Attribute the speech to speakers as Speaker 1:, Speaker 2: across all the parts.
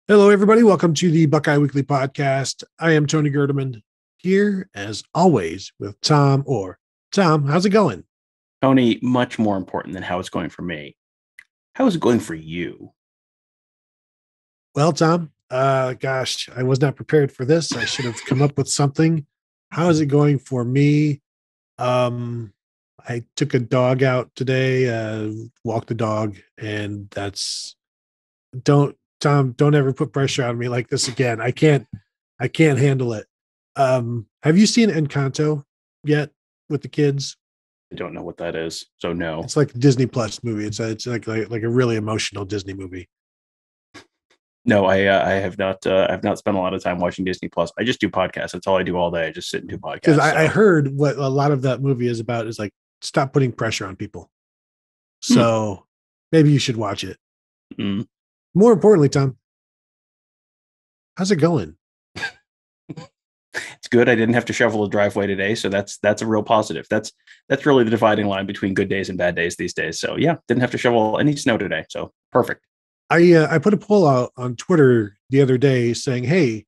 Speaker 1: Hello, everybody. Welcome to the Buckeye Weekly Podcast. I am Tony Gerdeman here, as always, with Tom Orr. Tom, how's it going?
Speaker 2: Tony, much more important than how it's going for me. How is it going for you?
Speaker 1: Well, Tom, gosh, I was not prepared for this. I should have come up with something. How is it going for me? Um, I took a dog out today, walked the dog, and Tom, don't ever put pressure on me like this again. I can't handle it. Have you seen Encanto yet with the kids?
Speaker 2: I don't know what that is, so no.
Speaker 1: It's like a Disney Plus movie. It's like a really emotional Disney movie.
Speaker 2: No, I have not. I've not spent a lot of time watching Disney Plus. I just do podcasts. That's all I do all day. I just sit and do
Speaker 1: Because
Speaker 2: podcasts.
Speaker 1: I heard what a lot of that movie is about is like stop putting pressure on people.
Speaker 2: Hmm.
Speaker 1: So maybe you should watch it.
Speaker 2: Hmm.
Speaker 1: More importantly, Tom, how's it going?
Speaker 2: It's good. I didn't have to shovel a driveway today, so that's a real positive. That's really the dividing line between good days and bad days these days. So yeah, didn't have to shovel any snow today. So perfect.
Speaker 1: I put a poll out on Twitter the other day saying, "Hey,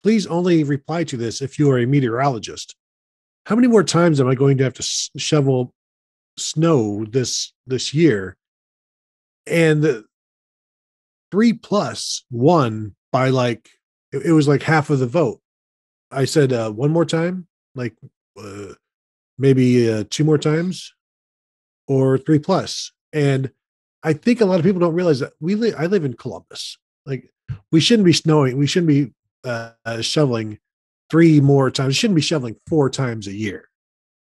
Speaker 1: please only reply to this if you are a meteorologist. How many more times am I going to have to shovel snow this year?" And the 3+ won by like it was like half of the vote. I said one more time, like uh, maybe two more times, or 3+. And I think a lot of people don't realize that I live in Columbus. Like we shouldn't be snowing. We shouldn't be shoveling three more times. We shouldn't be shoveling 4 times a year.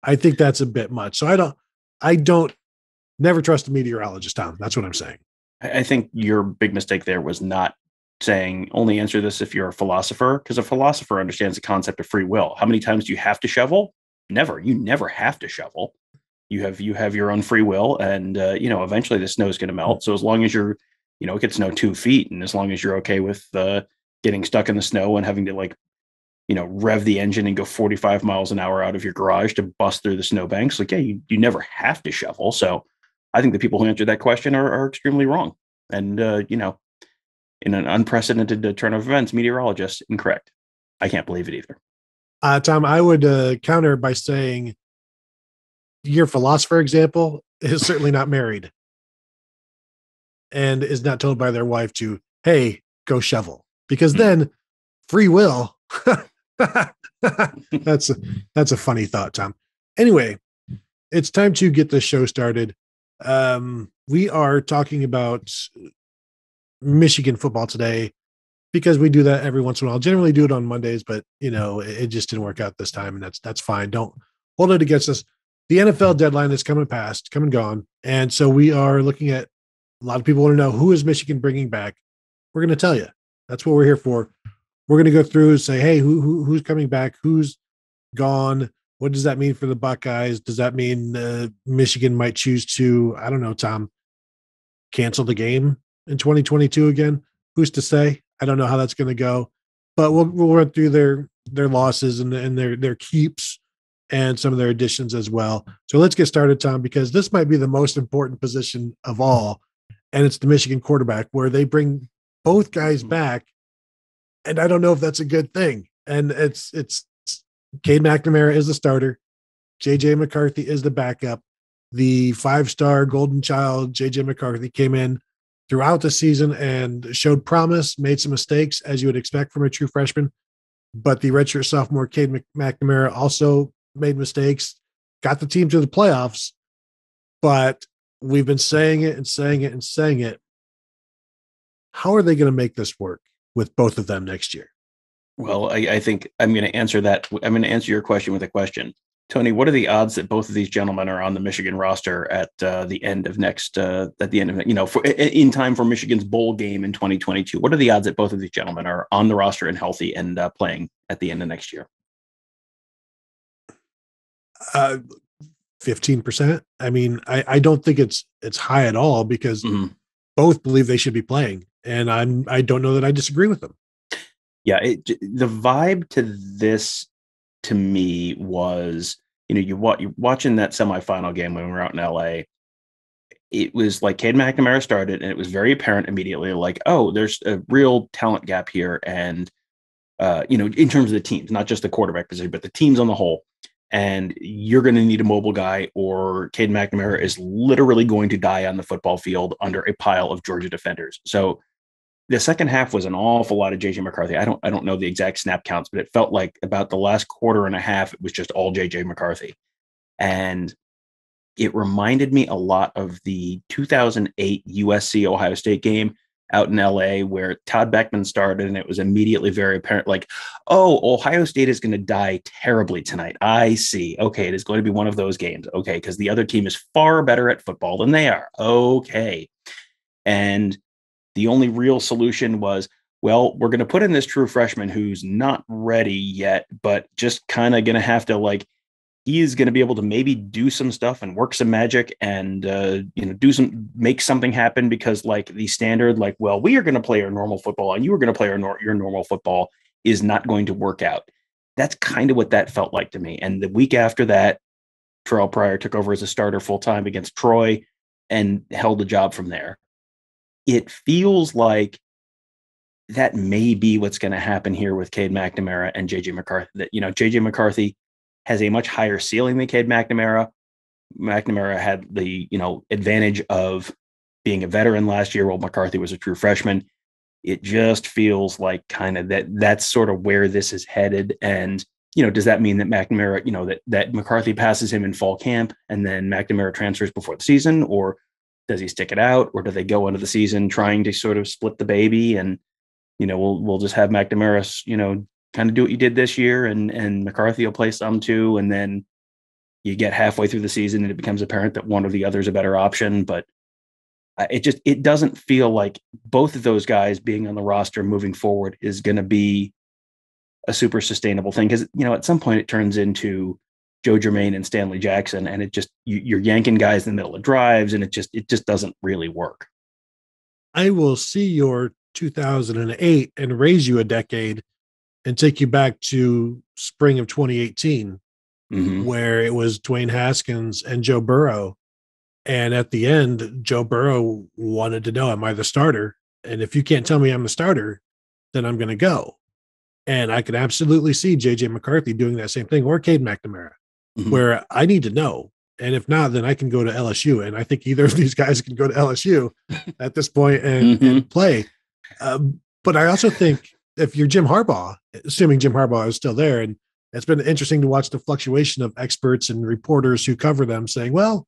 Speaker 1: I think that's a bit much. So I don't never trust a meteorologist, Tom. That's what I'm saying.
Speaker 2: I think your big mistake there was not saying only answer this if you're a philosopher, because a philosopher understands the concept of free will. How many times do you have to shovel? Never. You never have to shovel. You have your own free will, and eventually the snow is going to melt. So as long as it could snow 2 feet, and as long as you're okay with getting stuck in the snow and having to rev the engine and go 45 miles an hour out of your garage to bust through the snowbanks, like, yeah, you never have to shovel. So I think the people who answered that question are extremely wrong. And, in an unprecedented turn of events, meteorologists, incorrect. I can't believe it either.
Speaker 1: Tom, I would counter by saying your philosopher example is certainly not married and is not told by their wife to, hey, go shovel. Because then free will. that's a funny thought, Tom. Anyway, it's time to get the show started. We are talking about Michigan football today because we do that every once in a while. Generally do it on Mondays, but it just didn't work out this time, and that's fine. Don't hold it against us. The NFL deadline is come and gone, and so we are looking at. A lot of people want to know, who is Michigan bringing back. We're going to tell you. That's what we're here for. We're going to go through and say, hey, who's coming back? Who's gone? What does that mean for the Buckeyes? Does that mean Michigan might choose to, I don't know, Tom, cancel the game in 2022 again? Who's to say? I don't know how that's going to go, but we'll run through their losses and their keeps and some of their additions as well. So let's get started, Tom, because this might be the most important position of all, and it's the Michigan quarterback, where they bring both guys back, and I don't know if that's a good thing. And it's Cade McNamara is the starter, JJ McCarthy is the backup. The 5-star golden child JJ McCarthy came in throughout the season and showed promise, made some mistakes as you would expect from a true freshman, but the redshirt sophomore Cade McNamara also made mistakes, got the team to the playoffs, but we've been saying it and saying it and saying it. How are they going to make this work with both of them next year?
Speaker 2: Well, I think I'm going to answer that. I'm going to answer your question with a question. Tony, what are the odds that both of these gentlemen are on the Michigan roster at the end of in time for Michigan's bowl game in 2022? What are the odds that both of these gentlemen are on the roster and healthy and playing at the end of next year?
Speaker 1: 15%. I mean, I don't think it's high at all, because both believe they should be playing, and I don't know that I disagree with them.
Speaker 2: Yeah, the vibe to this, to me, was, you're watching that semifinal game when we were out in LA. it was like Cade McNamara started, and it was very apparent immediately, like, oh, there's a real talent gap here. And, in terms of the teams, not just the quarterback position, but the teams on the whole. And you're going to need a mobile guy, or Cade McNamara is literally going to die on the football field under a pile of Georgia defenders. So the second half was an awful lot of JJ McCarthy. I don't know the exact snap counts, but it felt like about the last quarter and a half, it was just all JJ McCarthy. And it reminded me a lot of the 2008 USC Ohio State game out in LA, where Todd Beckman started, and it was immediately very apparent, like, oh, Ohio State is going to die terribly tonight. I see. Okay, it is going to be one of those games. Okay, because the other team is far better at football than they are. Okay. And the only real solution was, well, we're going to put in this true freshman who's not ready yet, but just kind of going to have to, like, he is going to be able to maybe do some stuff and work some magic and, make something happen, because, like, the standard, like, well, we are going to play our normal football and you are going to play your normal football is not going to work out. That's kind of what that felt like to me. And the week after that, Terrell Pryor took over as a starter full-time against Troy and held the job from there. It feels like that may be what's going to happen here with Cade McNamara and JJ McCarthy. That, JJ McCarthy has a much higher ceiling than Cade McNamara. McNamara had the, advantage of being a veteran last year, while McCarthy was a true freshman. It just feels like kind of that's sort of where this is headed. And, does that mean that McNamara, that McCarthy passes him in fall camp and then McNamara transfers before the season, or does he stick it out, or do they go into the season trying to sort of split the baby? And, we'll just have McNamara, kind of do what you did this year, and McCarthy will play some too. And then you get halfway through the season and it becomes apparent that one or the other is a better option. But it doesn't feel like both of those guys being on the roster moving forward is going to be a super sustainable thing. Because, at some point it turns into Joe Germain and Stanley Jackson, and it just, you're yanking guys in the middle of drives, and it just doesn't really work.
Speaker 1: I will see your 2008 and raise you a decade and take you back to spring of 2018, where it was Dwayne Haskins and Joe Burrow. And at the end, Joe Burrow wanted to know, am I the starter? And if you can't tell me I'm the starter, then I'm going to go. And I could absolutely see JJ McCarthy doing that same thing, or Cade McNamara, where I need to know. And if not, then I can go to LSU. And I think either of these guys can go to LSU at this point and play. But I also think if you're Jim Harbaugh, assuming Jim Harbaugh is still there, and it's been interesting to watch the fluctuation of experts and reporters who cover them saying, well,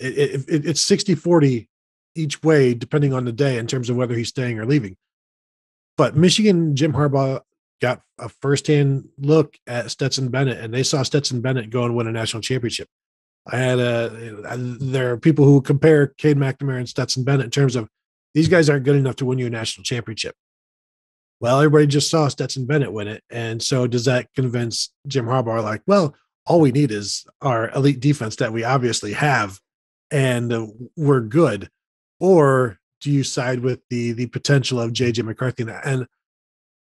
Speaker 1: it's 60-40 each way, depending on the day in terms of whether he's staying or leaving. But Michigan, Jim Harbaugh got a firsthand look at Stetson Bennett, and they saw Stetson Bennett go and win a national championship. There are people who compare Cade McNamara and Stetson Bennett in terms of these guys aren't good enough to win you a national championship. Well, everybody just saw Stetson Bennett win it. And so does that convince Jim Harbaugh, like, well, all we need is our elite defense that we obviously have, and we're good? Or do you side with the potential of JJ McCarthy? And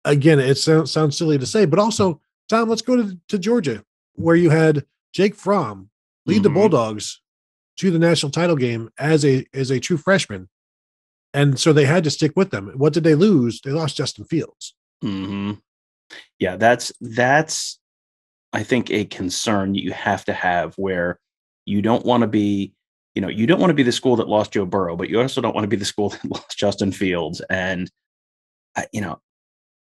Speaker 1: again, it sounds silly to say, but also, Tom, let's go to Georgia, where you had Jake Fromm lead the Bulldogs to the national title game as a true freshman. And so they had to stick with them. What did they lose? They lost Justin Fields.
Speaker 2: Yeah, that's I think a concern you have to have, where you don't want to be, you don't want to be the school that lost Joe Burrow, but you also don't want to be the school that lost Justin Fields. And,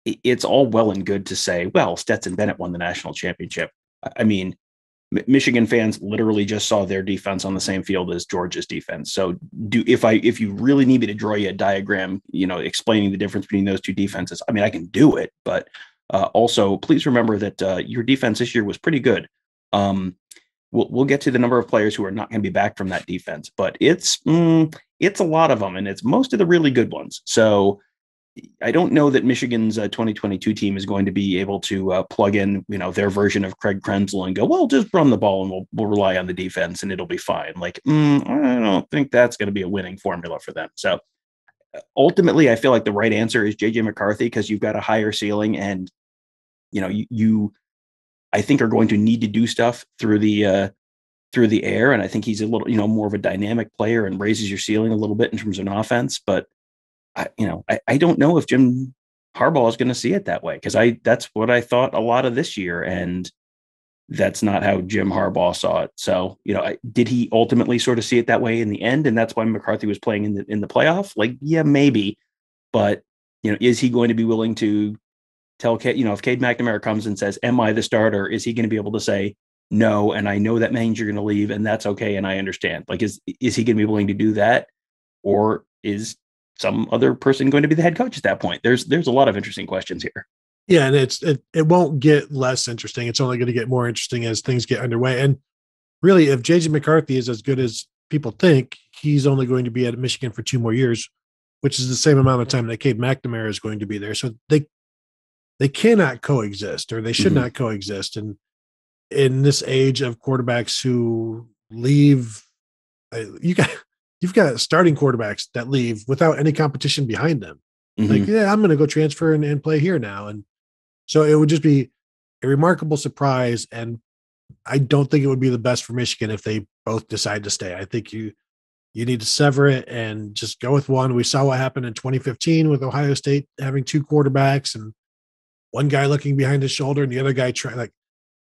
Speaker 2: it's all well and good to say, well, Stetson Bennett won the national championship. I mean, Michigan fans literally just saw their defense on the same field as Georgia's defense. So if you really need me to draw you a diagram, explaining the difference between those two defenses, I mean, I can do it, but also please remember that your defense this year was pretty good. We'll get to the number of players who are not going to be back from that defense, but it's a lot of them, and it's most of the really good ones. So I don't know that Michigan's 2022 team is going to be able to plug in, their version of Craig Krenzel and go, well, just run the ball and we'll rely on the defense and it'll be fine. Like, I don't think that's going to be a winning formula for them. So ultimately, I feel like the right answer is JJ McCarthy, because you've got a higher ceiling, and you I think are going to need to do stuff through the through the air. And I think he's a little, more of a dynamic player and raises your ceiling a little bit in terms of an offense. But I don't know if Jim Harbaugh is going to see it that way, because that's what I thought a lot of this year. And that's not how Jim Harbaugh saw it. So, did he ultimately sort of see it that way in the end? And that's why McCarthy was playing in the playoff? Like, yeah, maybe. But, is he going to be willing to tell Cade, if Cade McNamara comes and says, am I the starter? Is he going to be able to say, no, and I know that means you're going to leave, and that's okay, and I understand? Like, is he going to be willing to do that? Or is some other person going to be the head coach at that point? There's a lot of interesting questions here.
Speaker 1: Yeah, and it won't get less interesting. It's only going to get more interesting as things get underway. And really, if JJ McCarthy is as good as people think, he's only going to be at Michigan for 2 more years, which is the same amount of time that Cade McNamara is going to be there. So they cannot coexist, or they should not coexist. And in this age of quarterbacks who leave, you've got starting quarterbacks that leave without any competition behind them. Like, yeah, I'm going to go transfer and play here now. And so it would just be a remarkable surprise. And I don't think it would be the best for Michigan if they both decide to stay. I think you need to sever it and just go with one. We saw what happened in 2015 with Ohio State having 2 quarterbacks and one guy looking behind his shoulder and the other guy trying, like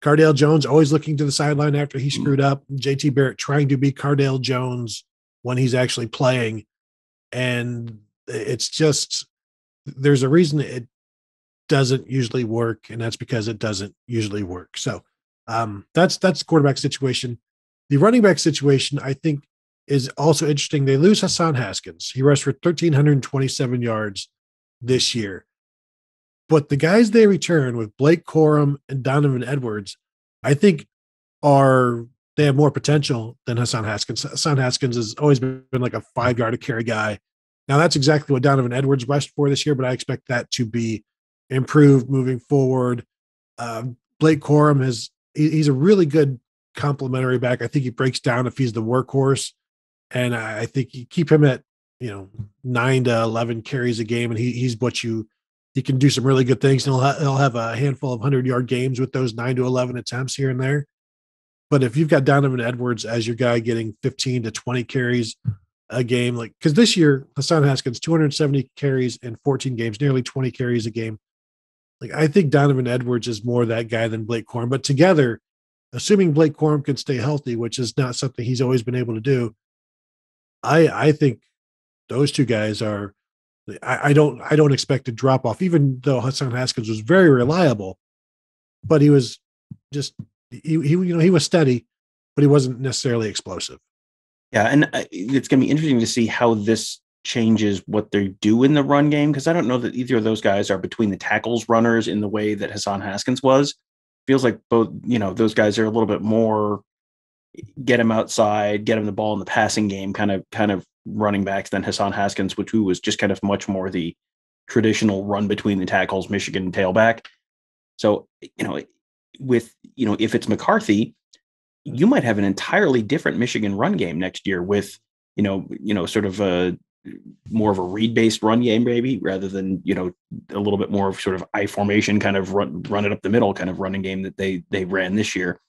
Speaker 1: Cardale Jones always looking to the sideline after he screwed up. JT Barrett trying to be Cardale Jones when he's actually playing. And it's just, there's a reason it doesn't usually work, and that's because it doesn't usually work. So that's the quarterback situation. The running back situation, I think, is also interesting. They lose Hassan Haskins. He rushed for 1,327 yards this year. But the guys they return with Blake Corum and Donovan Edwards, I think they have more potential than Hassan Haskins. Hassan Haskins has always been like a 5-yard a carry guy. Now that's exactly what Donovan Edwards rushed for this year, but I expect that to be improved moving forward. Blake Corum he's a really good complementary back. I think he breaks down if he's the workhorse. And I think you keep him at, 9 to 11 carries a game, and he's what he can do some really good things. And he'll have a handful of 100-yard games with those 9 to 11 attempts here and there. But if you've got Donovan Edwards as your guy getting 15 to 20 carries a game, like, because this year Hassan Haskins 270 carries in 14 games, nearly 20 carries a game. Like, I think Donovan Edwards is more that guy than Blake Corum. But together, assuming Blake Corum can stay healthy, which is not something he's always been able to do, I think those 2 guys are. I don't expect a drop off, even though Hassan Haskins was very reliable, but he was just he was steady, but he wasn't necessarily explosive.
Speaker 2: Yeah, and it's going to be interesting to see how this changes what they do in the run game, because I don't know that either of those guys are between the tackles runners in the way that Hassan Haskins was. Feels like both, those guys are a little bit more get him outside, get him the ball in the passing game kind of running backs than Hassan Haskins, who was just kind of much more the traditional run between the tackles, Michigan tailback. So, if it's McCarthy, you might have an entirely different Michigan run game next year with, sort of a more of a read-based run game, maybe, rather than, a little bit more of sort of I formation kind of run it up the middle kind of running game that they ran this year.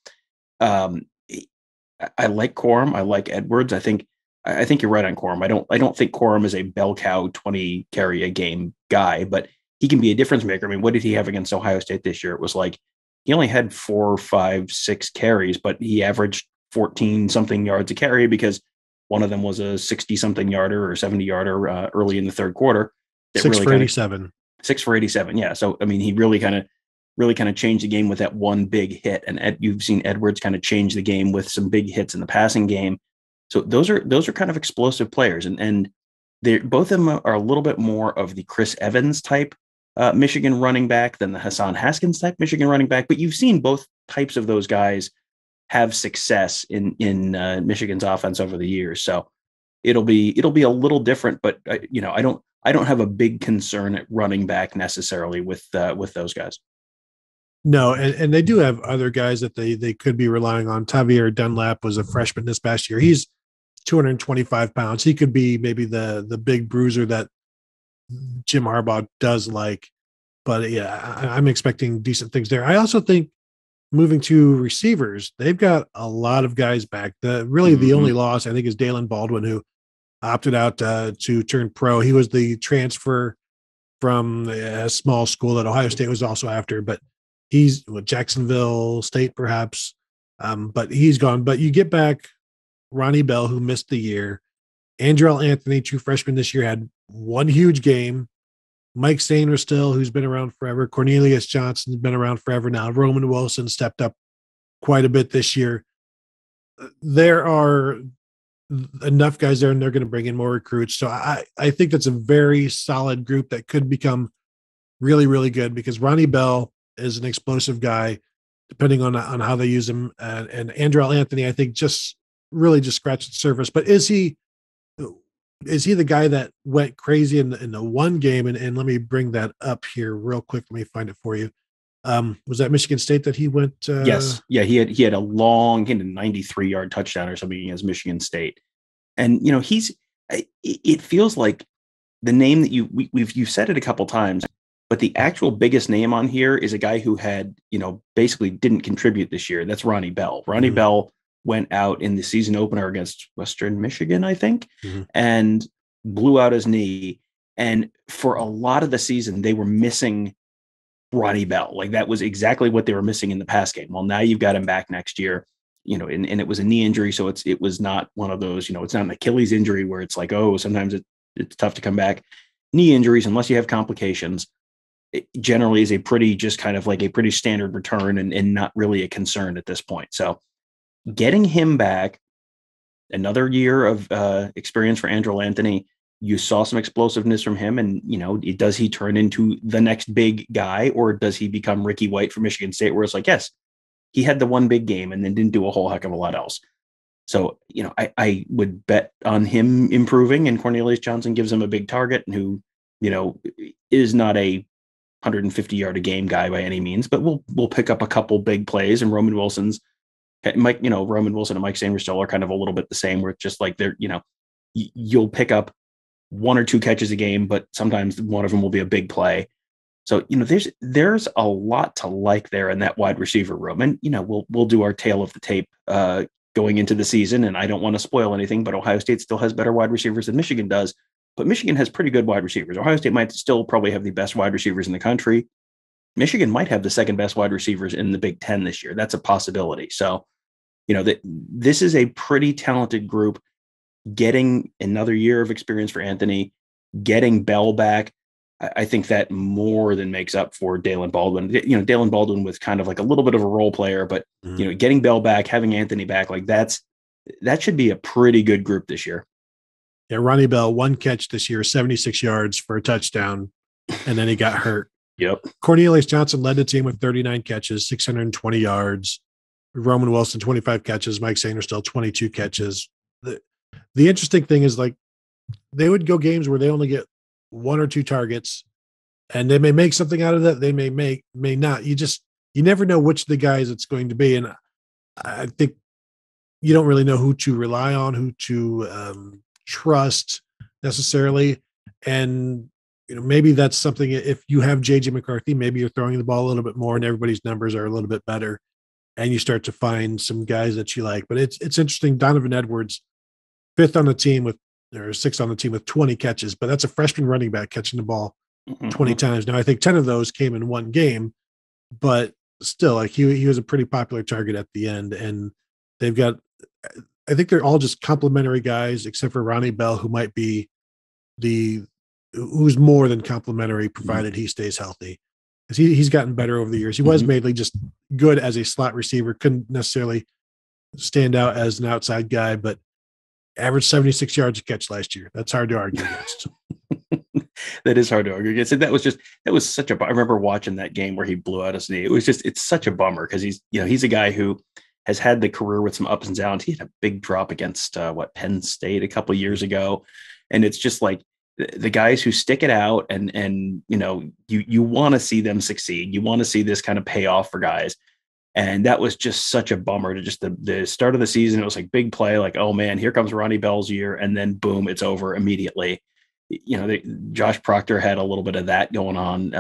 Speaker 2: I like Corum. I like Edwards. I think you're right on Corum. I don't think Corum is a bell cow 20 carry a game guy, but he can be a difference maker. I mean, what did he have against Ohio State this year? It was like he only had 4, 5, 6 carries, but he averaged 14 something yards a carry because one of them was a 60 something yarder or 70 yarder early in the third quarter.
Speaker 1: 6 for 87.
Speaker 2: 6 for 87. Yeah. So, I mean, he really kind of changed the game with that one big hit. And you've seen Edwards kind of change the game with some big hits in the passing game. So those are kind of explosive players. And they both of them are a little bit more of the Chris Evans type Michigan running back than the Hassan Haskins type Michigan running back. But you've seen both types of those guys have success in Michigan's offense over the years. So it'll be a little different, but I don't have a big concern at running back necessarily with those guys.
Speaker 1: No, and they do have other guys that they could be relying on. Tavier Dunlap was a freshman this past year. He's 225 pounds. He could be maybe the big bruiser that Jim Harbaugh does like. But yeah, I'm expecting decent things there. I also think moving to receivers, they've got a lot of guys back. The only loss I think is Dalen Baldwin, who opted out to turn pro. He was the transfer from a small school that Ohio State was also after, but he's with Jacksonville State perhaps. But he's gone. But you get back Ronnie Bell, who missed the year. Andrell Anthony, true freshman this year, had one huge game. Mike Sainristil, who's been around forever. Cornelius Johnson's been around forever now. Roman Wilson stepped up quite a bit this year. There are enough guys there, and they're going to bring in more recruits. So I think that's a very solid group that could become really, really good, because Ronnie Bell is an explosive guy, depending on how they use him. And Andrell Anthony, I think, just scratched the surface. But is he the guy that went crazy in the one game? And let me bring that up here real quick. Let me find it for you. Was that Michigan State that he went?
Speaker 2: Yes. Yeah. He had a 93-yard touchdown or something against Michigan State. And, it feels like the name that you've said it a couple times, but the actual biggest name on here is a guy who had, basically didn't contribute this year. That's Ronnie Bell. Ronnie Bell went out in the season opener against Western Michigan, I think, and blew out his knee. And for a lot of the season, they were missing Ronnie Bell. Like, that was exactly what they were missing in the pass game. Well, now you've got him back next year, and it was a knee injury. So it was not one of those, it's not an Achilles injury where it's like, oh, sometimes it's tough to come back. Knee injuries, unless you have complications, it generally is a pretty standard return and not really a concern at this point. So getting him back, another year of experience for Andrell Anthony. You saw some explosiveness from him, and does he turn into the next big guy, or does he become Ricky White from Michigan State, where it's like, yes, he had the one big game and then didn't do a whole heck of a lot else. So I would bet on him improving, and Cornelius Johnson gives him a big target, and who is not a 150-yard a game guy by any means, but we'll pick up a couple big plays. And Roman Wilson and Mike Sainristil are kind of a little bit the same, where it's just like you'll pick up one or two catches a game, but sometimes one of them will be a big play. So, there's a lot to like there in that wide receiver room. And, we'll do our tail of the tape going into the season. And I don't want to spoil anything, but Ohio State still has better wide receivers than Michigan does. But Michigan has pretty good wide receivers. Ohio State might still probably have the best wide receivers in the country. Michigan might have the second best wide receivers in the Big Ten this year. That's a possibility. So, this is a pretty talented group. Getting another year of experience for Anthony, getting Bell back, I think that more than makes up for Dalen Baldwin. Dalen Baldwin was kind of like a little bit of a role player, but getting Bell back, having Anthony back, like that should be a pretty good group this year.
Speaker 1: Yeah, Ronnie Bell, one catch this year, 76 yards for a touchdown, and then he got hurt.
Speaker 2: Yep.
Speaker 1: Cornelius Johnson led the team with 39 catches, 620 yards. Roman Wilson, 25 catches. Mike Sainristil, 22 catches. The interesting thing is, like, they would go games where they only get one or two targets, and they may make something out of that. They may not. You never know which of the guys it's going to be. And I think you don't really know who to rely on, who to trust necessarily. And, maybe that's something, if you have JJ McCarthy, maybe you're throwing the ball a little bit more and everybody's numbers are a little bit better, and you start to find some guys that you like. But it's interesting. Donovan Edwards, sixth on the team with 20 catches, but that's a freshman running back catching the ball 20 times. Now, I think 10 of those came in one game, but still, like, he was a pretty popular target at the end. And they've got, I think they're all just complimentary guys, except for Ronnie Bell, who might be who's more than complimentary, provided he stays healthy. Because he's gotten better over the years. He was mainly just good as a slot receiver, couldn't necessarily stand out as an outside guy, but averaged 76 yards a catch last year. That's hard to argue against.
Speaker 2: That is hard to argue against. And that was such a, I remember watching that game where he blew out his knee. It's such a bummer, because he's a guy who has had the career with some ups and downs. He had a big drop against Penn State a couple of years ago. And it's just like the guys who stick it out and you want to see them succeed. You want to see this kind of payoff for guys. And that was just such a bummer to just the start of the season. It was like big play, like, oh man, here comes Ronnie Bell's year. And then boom, it's over immediately. Josh Proctor had a little bit of that going on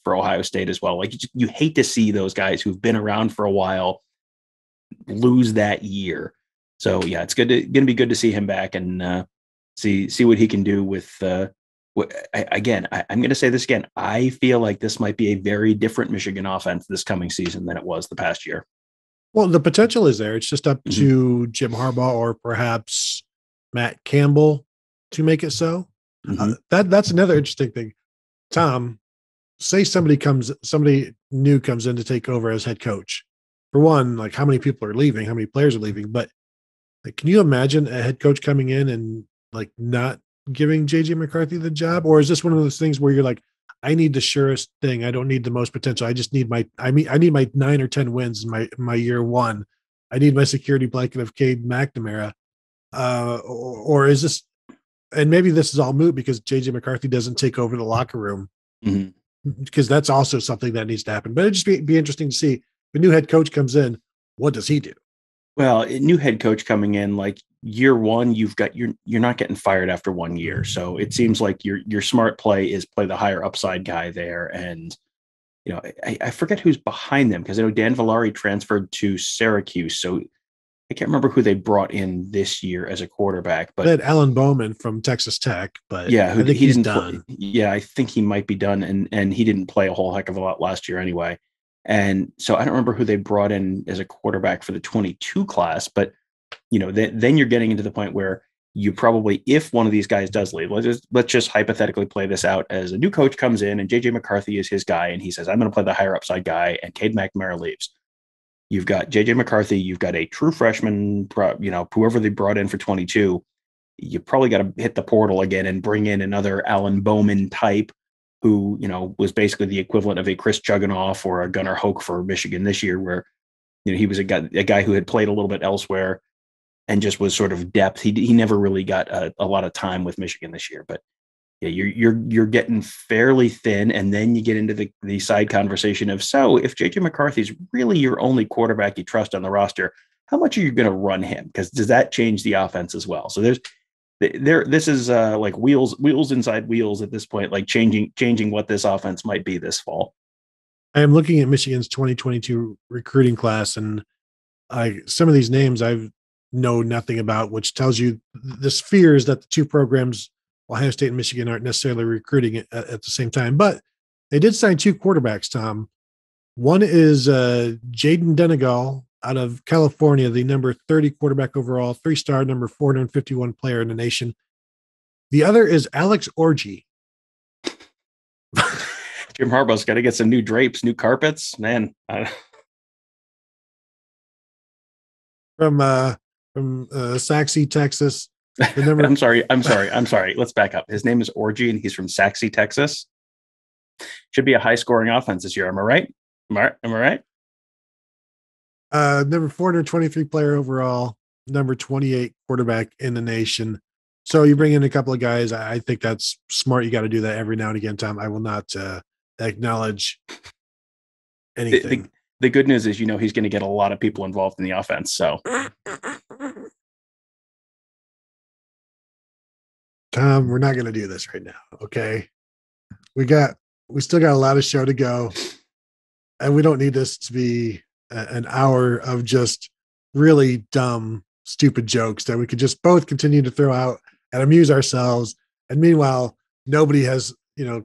Speaker 2: for Ohio State as well. Like you hate to see those guys who've been around for a while lose that year. So yeah, it's going to be good to see him back and see what he can do with. I'm going to say this again. I feel like this might be a very different Michigan offense this coming season than it was the past year.
Speaker 1: Well, the potential is there. It's just up to Jim Harbaugh or perhaps Matt Campbell to make it so. That's another interesting thing. Tom, say somebody new comes in to take over as head coach. For one, like how many people are leaving, how many players are leaving, but like, can you imagine a head coach coming in and like not giving JJ McCarthy the job? Or is this one of those things where you're like, I need the surest thing. I don't need the most potential. I just need I need my 9 or 10 wins in my year one. I need my security blanket of Cade McNamara. Or is this, and maybe this is all moot because JJ McCarthy doesn't take over the locker room, because that's also something that needs to happen. But it'd just be interesting to see if a new head coach comes in, what does he do?
Speaker 2: Well, a new head coach coming in, like year one, you're not getting fired after 1 year. So it seems like your smart play is play the higher upside guy there. And, I forget who's behind them because I know Dan Villari transferred to Syracuse. So I can't remember who they brought in this year as a quarterback, but
Speaker 1: they had Alan Bowman from Texas Tech, but
Speaker 2: yeah,
Speaker 1: I think he's done.
Speaker 2: I think he might be done. And he didn't play a whole heck of a lot last year anyway. And so I don't remember who they brought in as a quarterback for the 22 class, but then you're getting into the point where you probably, if one of these guys does leave, let's just hypothetically play this out as a new coach comes in and JJ McCarthy is his guy. And he says, I'm going to play the higher upside guy, and Cade McNamara leaves. You've got JJ McCarthy. You've got a true freshman, whoever they brought in for 22, you probably got to hit the portal again and bring in another Alan Bowman type who, was basically the equivalent of a Chris Chuganoff or a Gunnar Hoke for Michigan this year, where, he was a guy who had played a little bit elsewhere and just was sort of depth. He never really got a lot of time with Michigan this year, but yeah, you're getting fairly thin. And then you get into the side conversation of, so if JJ McCarthy's really your only quarterback you trust on the roster, how much are you going to run him? Because does that change the offense as well? So this is like wheels inside wheels at this point, like changing what this offense might be this fall.
Speaker 1: I am looking at Michigan's 2022 recruiting class, and some of these names I know nothing about, which tells you this fears that the two programs, Ohio State and Michigan, aren't necessarily recruiting at the same time. But they did sign 2 quarterbacks, Tom. One is Jaden Denegal out of California, the number 30 quarterback overall, 3-star, number 451 player in the nation. The other is Alex Orji.
Speaker 2: Jim Harbaugh's got to get some new drapes, new carpets, man.
Speaker 1: From Saxe, Texas.
Speaker 2: I'm sorry. Let's back up. His name is Orji, and he's from Saxe, Texas. Should be a high-scoring offense this year. Am I right? Am I right?
Speaker 1: Number 423 player overall, number 28 quarterback in the nation. So you bring in a couple of guys. I think that's smart. You got to do that every now and again, Tom. I will not acknowledge anything.
Speaker 2: The good news is, he's going to get a lot of people involved in the offense. So,
Speaker 1: Tom, we're not going to do this right now. Okay. We still got a lot of show to go, and we don't need this to be an hour of just really dumb, stupid jokes that we could just both continue to throw out and amuse ourselves. And meanwhile, nobody has,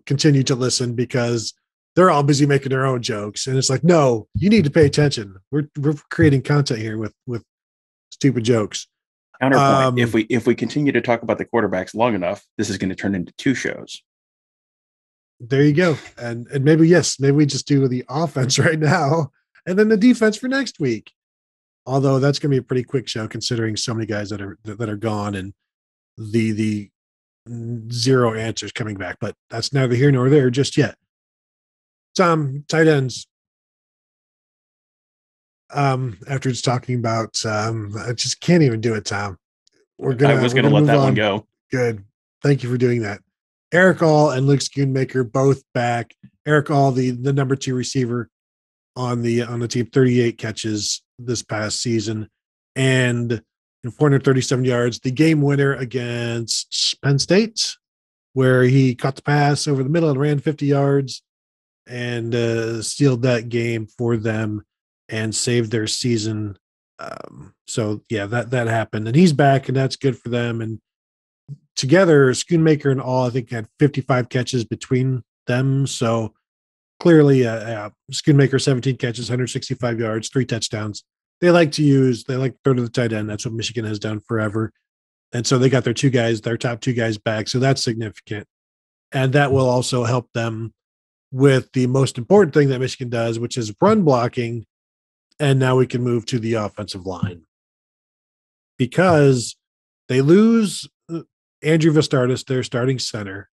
Speaker 1: continued to listen because they're all busy making their own jokes. And it's like, no, you need to pay attention. We're creating content here with stupid jokes.
Speaker 2: Counterpoint: if we continue to talk about the quarterbacks long enough, this is going to turn into 2 shows.
Speaker 1: There you go. And maybe we just do the offense right now and then the defense for next week. Although that's going to be a pretty quick show considering so many guys that are gone and the 0 answers coming back. But that's neither here nor there just yet. Tom, tight ends. After just talking about, I just can't even do it, Tom.
Speaker 2: I was going to let that one go.
Speaker 1: Good. Thank you for doing that. Eric All and Luke Schoonmaker both back. Eric All, the number 2 receiver on the team, 38 catches this past season and 437 yards. The game winner against Penn State. where he caught the pass over the middle and ran 50 yards and sealed that game for them and saved their season. So yeah, that happened, and he's back, and that's good for them. And together, Schoonmaker and all, I think, had 55 catches between them. So clearly, Schoonmaker 17 catches, 165 yards, 3 touchdowns. They like to throw to the tight end. That's what Michigan has done forever. And so they got their top 2 guys back. So that's significant. And that will also help them with the most important thing that Michigan does, which is run blocking. And now we can move to the offensive line, because they lose Andrew Vistardis, their starting center,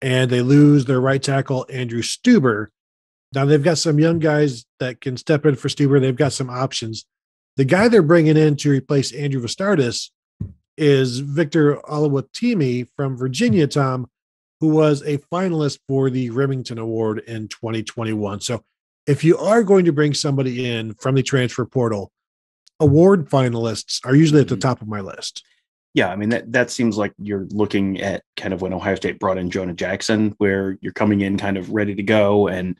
Speaker 1: and they lose their right tackle, Andrew Stuber. Now they've got some young guys that can step in for Stuber. They've got some options. The guy they're bringing in to replace Andrew Vistardis is Victor Olawatimi from Virginia, Tom, who was a finalist for the Remington Award in 2021. So if you are going to bring somebody in from the transfer portal, award finalists are usually at the top of my list.
Speaker 2: Yeah, I mean, that seems like you're looking at kind of when Ohio State brought in Jonah Jackson, where you're coming in kind of ready to go. And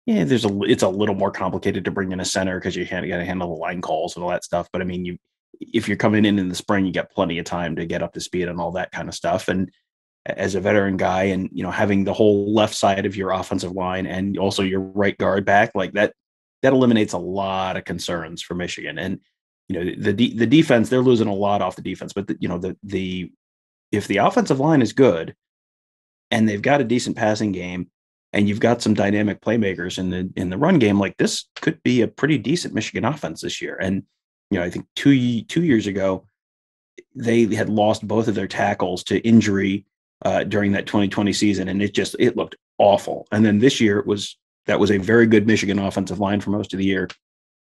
Speaker 2: yeah, it's a little more complicated to bring in a center because you got to handle the line calls and all that stuff. But I mean, if you're coming in the spring, you got plenty of time to get up to speed and all that kind of stuff. And as a veteran guy, and having the whole left side of your offensive line and also your right guard back, like that eliminates a lot of concerns for Michigan. And the defense, they're losing a lot off the defense, but if the offensive line is good and they've got a decent passing game and you've got some dynamic playmakers in the run game, like this could be a pretty decent Michigan offense this year. And I think two years ago they had lost both of their tackles to injury during that 2020 season, and it looked awful. And then this year that was a very good Michigan offensive line for most of the year.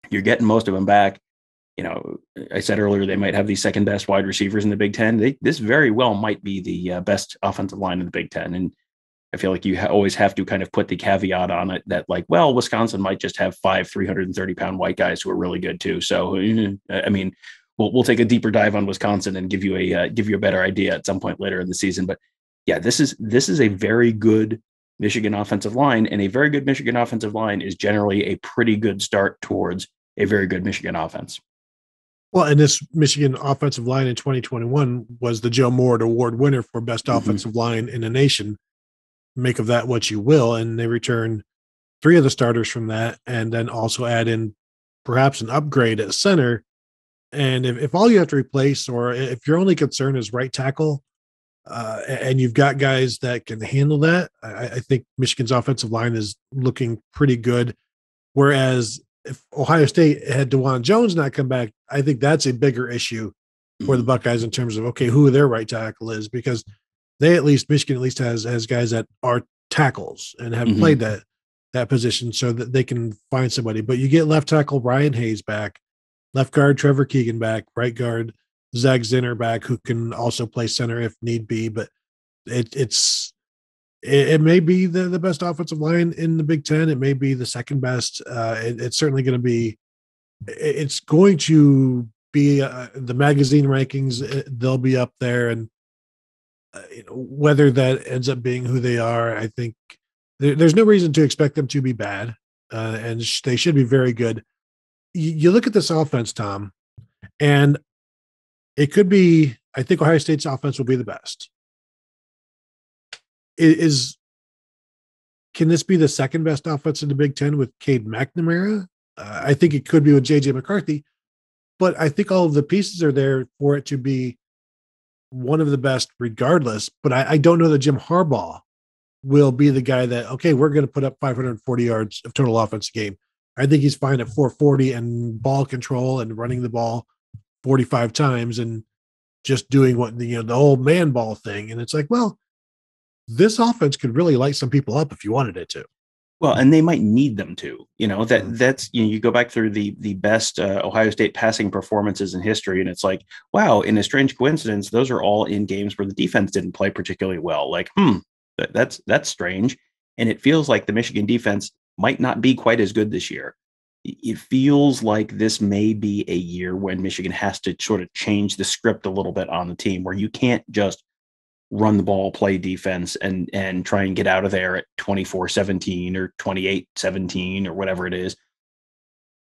Speaker 2: You're getting most of them back. I said earlier they might have the second best wide receivers in the Big Ten. This very well might be the best offensive line in the Big Ten. And I feel like you always have to kind of put the caveat on it that, like, well, Wisconsin might just have 5 330-pound white guys who are really good too. So, I mean, we'll take a deeper dive on Wisconsin and give you a better idea at some point later in the season. But yeah, this is a very good Michigan offensive line, and a very good Michigan offensive line is generally a pretty good start towards a very good Michigan offense.
Speaker 1: Well, and this Michigan offensive line in 2021 was the Joe Moore Award winner for best offensive line in the nation. Make of that what you will. And they return 3 of the starters from that, and then also add in perhaps an upgrade at center. And if all you have to replace, or if your only concern is right tackle, and you've got guys that can handle that, I think Michigan's offensive line is looking pretty good. Whereas if Ohio State had DeJuan Jones not come back, I think that's a bigger issue for the Buckeyes in terms of, okay, who their right tackle is, because Michigan at least has guys that are tackles and have played that position so that they can find somebody. But you get left tackle Ryan Hayes back, left guard Trevor Keegan back, right guard Zach Zinner back, who can also play center if need be. But it may be the best offensive line in the Big Ten. It may be the second best. It's certainly going to be. It's going to be the magazine rankings. They'll be up there, and whether that ends up being who they are, I think there's no reason to expect them to be bad, and they should be very good. You look at this offense, Tom, and it could be. I think Ohio State's offense will be the best. Can this be the second best offense in the Big Ten with Cade McNamara? I think it could be with JJ McCarthy, but I think all of the pieces are there for it to be one of the best regardless. But I don't know that Jim Harbaugh will be the guy that, okay, we're going to put up 540 yards of total offense a game. I think he's fine at 440 and ball control and running the ball 45 times and just doing what the old man ball thing. And it's like, well, this offense could really light some people up if you wanted it to.
Speaker 2: Well, and they might need them to, that's, you go back through the best Ohio State passing performances in history. And it's like, wow, in a strange coincidence, those are all in games where the defense didn't play particularly well. Like, that's strange. And it feels like the Michigan defense might not be quite as good this year. It feels like this may be a year when Michigan has to sort of change the script a little bit on the team, where you can't just run the ball, play defense, and try and get out of there at 24-17 or 28-17 or whatever it is,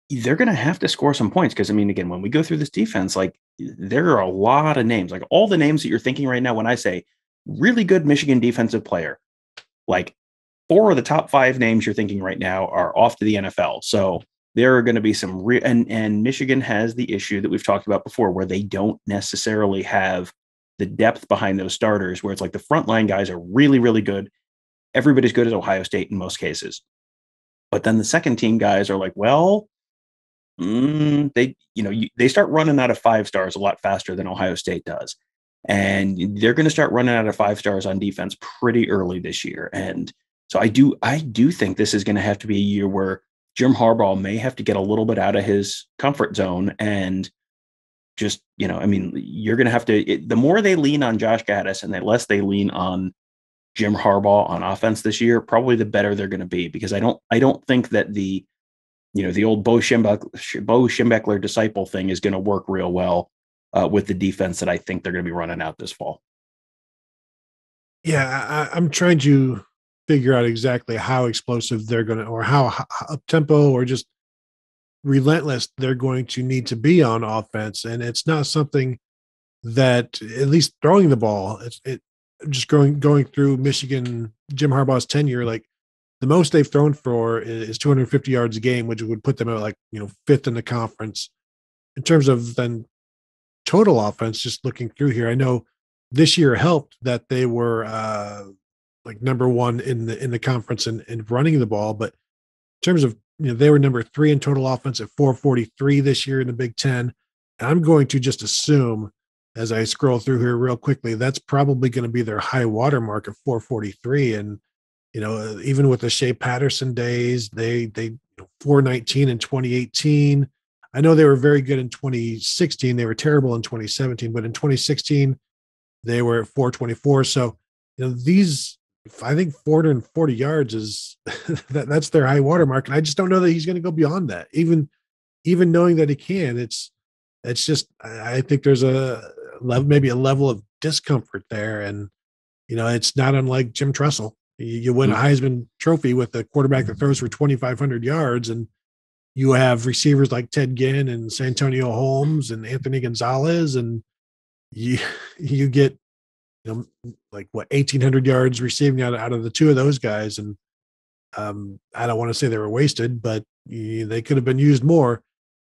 Speaker 2: they're going to have to score some points. Because, I mean, again, when we go through this defense, like, there are a lot of names, like all the names that you're thinking right now when I say really good Michigan defensive player, like 4 of the top 5 names you're thinking right now are off to the NFL. So there are going to be some and Michigan has the issue that we've talked about before, where they don't necessarily have the depth behind those starters, where it's like the frontline guys are really, really good. Everybody's good at Ohio State in most cases. But then the second team guys are like, well, they start running out of 5 stars a lot faster than Ohio State does. And they're going to start running out of 5 stars on defense pretty early this year. And so I do think this is going to have to be a year where Jim Harbaugh may have to get a little bit out of his comfort zone and just, you're going to have to, the more they lean on Josh Gaddis and the less they lean on Jim Harbaugh on offense this year, probably the better they're going to be, because I don't think that the old Bo Schembechler disciple thing is going to work real well with the defense that I think they're going to be running out this fall.
Speaker 1: Yeah, I'm trying to figure out exactly how explosive they're going to, or how up tempo or just relentless they're going to need to be on offense. And it's not something that, at least throwing the ball, it just going through Michigan, Jim Harbaugh's tenure, like the most they've thrown for is 250 yards a game, which would put them at 5th in the conference. In terms of then total offense, just looking through here, I know this year helped that they were number 1 in the conference in running the ball, but in terms of, they were number 3 in total offense at 443 this year in the Big Ten. And I'm going to just assume, as I scroll through here real quickly, that's probably going to be their high water mark of 443. And, even with the Shea Patterson days, they 419 in 2018. I know they were very good in 2016. They were terrible in 2017, but in 2016, they were at 424. So, these, I think 440 yards is that's their high water mark. And I just don't know that he's going to go beyond that. Even knowing that he can, it's just, I think there's maybe a level of discomfort there. And, it's not unlike Jim Tressel. You win a Heisman Trophy with a quarterback that throws for 2,500 yards, and you have receivers like Ted Ginn and Santonio Holmes and Anthony Gonzalez, and you get 1,800 yards receiving out of the 2 of those guys. And I don't want to say they were wasted, but they could have been used more.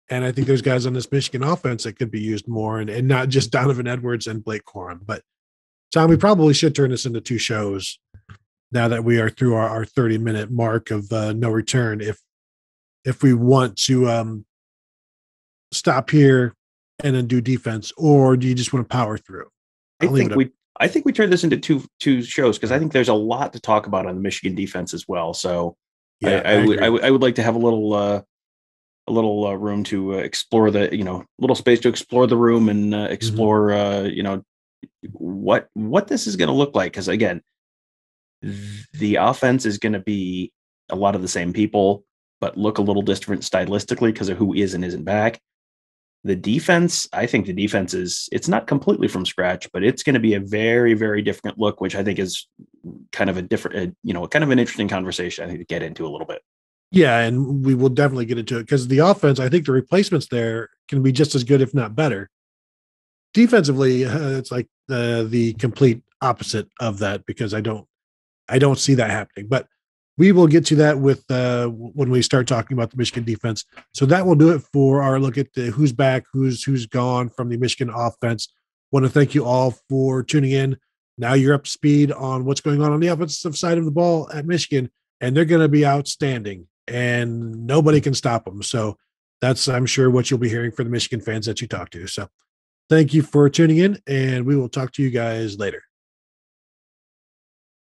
Speaker 1: And I think there's guys on this Michigan offense that could be used more, and not just Donovan Edwards and Blake Corum. But Tom, we probably should turn this into 2 shows now that we are through our 30-minute mark of no return. If we want to stop here and then do defense, or do you just want to power through?
Speaker 2: I think we turn this into two shows, because I think there's a lot to talk about on the Michigan defense as well. So yeah, I would like to have a little room to explore the, little space to explore the room and explore, what this is going to look like. Because again, the offense is going to be a lot of the same people, but look a little different stylistically because of who is and isn't back. The defense, I think the defense it's not completely from scratch, but it's going to be a very, very different look, which I think is kind of a different, kind of an interesting conversation I think to get into a little bit.
Speaker 1: Yeah, and we will definitely get into it, because the offense, I think the replacements there can be just as good, if not better. Defensively, it's like the complete opposite of that, because I don't see that happening. But we will get to that with when we start talking about the Michigan defense. So that will do it for our look at who's back, who's gone from the Michigan offense. Want to thank you all for tuning in. Now you're up to speed on what's going on the offensive side of the ball at Michigan, and they're going to be outstanding, and nobody can stop them. So that's, I'm sure, what you'll be hearing for the Michigan fans that you talk to. So thank you for tuning in, and we will talk to you guys later.